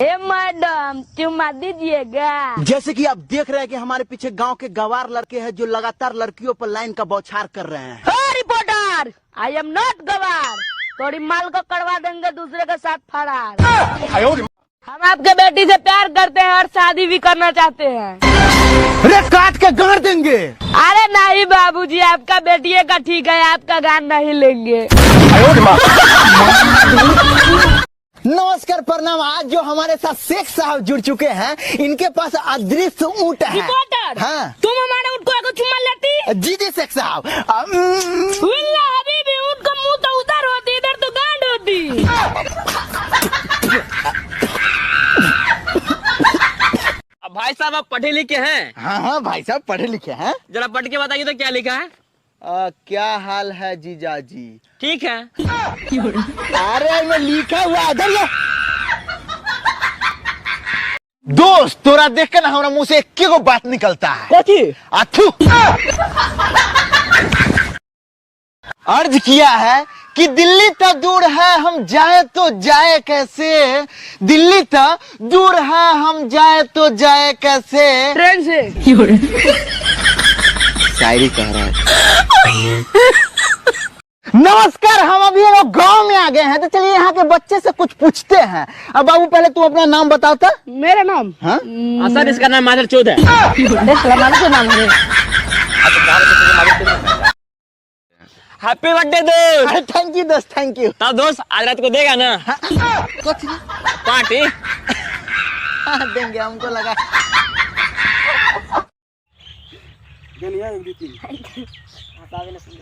ए madam चुम्मा दीजिएगा। जैसे कि आप देख रहे हैं कि हमारे पीछे गांव के गवार लड़के हैं जो लगातार लड़कियों पर लाइन का बौछार कर रहे हैं। रिपोर्टर, आई एम नॉट गवार। थोड़ी माल को करवा देंगे दूसरे के साथ फरार। हम आपके बेटी से प्यार करते हैं और शादी भी करना चाहते हैं। अरे काट के गाड़ देंगे। अरे नहीं बाबूजी, आपका बेटिए का ठीक है, आपका गान नहीं लेंगे। नमस्कार प्रणाम। आज जो हमारे साथ शेख साहब जुड़ चुके हैं, इनके पास अदृश्य ऊँट है। रिपोर्टर, हाँ तुम हमारे ऊँट को चुम्मा लेती? जी जी शेख साहब। हबीबी, ऊँट का मुंह तो उधर होती, इधर तो गांड होती। भाई साहब आप पढ़े लिखे हैं? हाँ हाँ भाई साहब पढ़े लिखे हैं। जरा पढ़ के बताइए तो क्या लिखा है? क्या हाल है जीजा जी? ठीक है। अरे मैं लिखा हुआ इधर ये। दोस्त तोरा देख के ना हमारा मुंह से एक को बात निकलता है। अथू अर्ज किया है कि दिल्ली तो दूर है हम जाए तो जाए कैसे, दिल्ली तो दूर है हम जाए तो जाए कैसे, ट्रेन से। शायरी कह रहा है। नमस्कार, हम अभी लोग गांव में आ गए हैं, तो चलिए यहाँ के बच्चे से कुछ पूछते हैं। अब बाबू पहले तू अपना नाम बताता। मेरा नाम? हाँ सर इसका नाम माधर चौध है। नाम है। हैप्पी बर्थडे दोस्त। अरे थैंक यू दोस्त, थैंक यू। तब दोस्त आज रात को देगा ना पार्टी? देंगे, हमको लगा।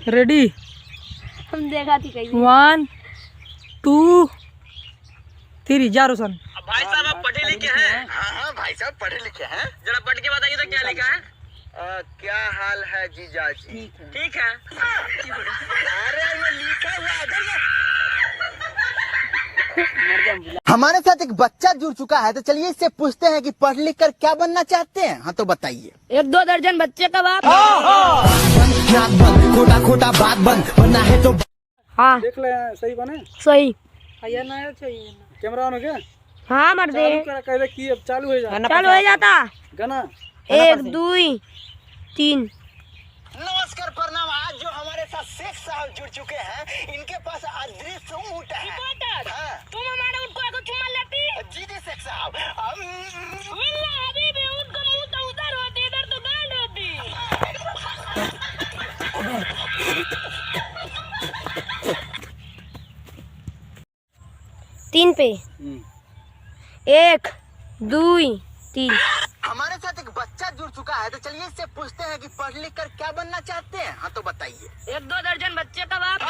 रेडी? हम देखा थी कहीं। 1 2 3 जा रोशन। भाई साहब आप पढ़े लिखे हैं? हाँ हाँ भाई साहब पढ़े लिखे हैं। जरा पढ़ के बताइए तो क्या लिखा है? क्या हाल है जीजा जी? ठीक है। अरे मैं लिखा हुआ इधर ये। हमारे साथ एक बच्चा जुड़ चुका है, तो चलिए इससे पूछते हैं कि पढ़ लिख कर क्या बनना चाहते हैं। हाँ तो बताइए। 1-2 दर्जन बच्चे का बाप। खोटा खोटा बात बंद बनना है तो। हाँ देख ले सही बने। सही। कैमरा ऑन हो गया? हाँ मर्दे, कहले की अब चालू हो जा। चालू हो जाता। गाना 1 2 3। नमस्कार प्रणाम। आज जो हमारे साथ शेख साहब जुड़ चुके हैं, इनके पास अदृश्य ऊँट है। हाँ। तुम हमारे ऊँट को चुम्मा लेती? जी जी शेख साहब। हबीबी, ऊँट का मुंह तो उधर होती, इधर तो गांड होती। 3 पे 1 2 3। हमारे साथ एक बच्चा जुड़ चुका है, तो चलिए इससे पूछते हैं कि पढ़ लिख कर क्या बनना चाहते हैं। हाँ तो बताइए। 1-2 दर्जन बच्चे का बाप।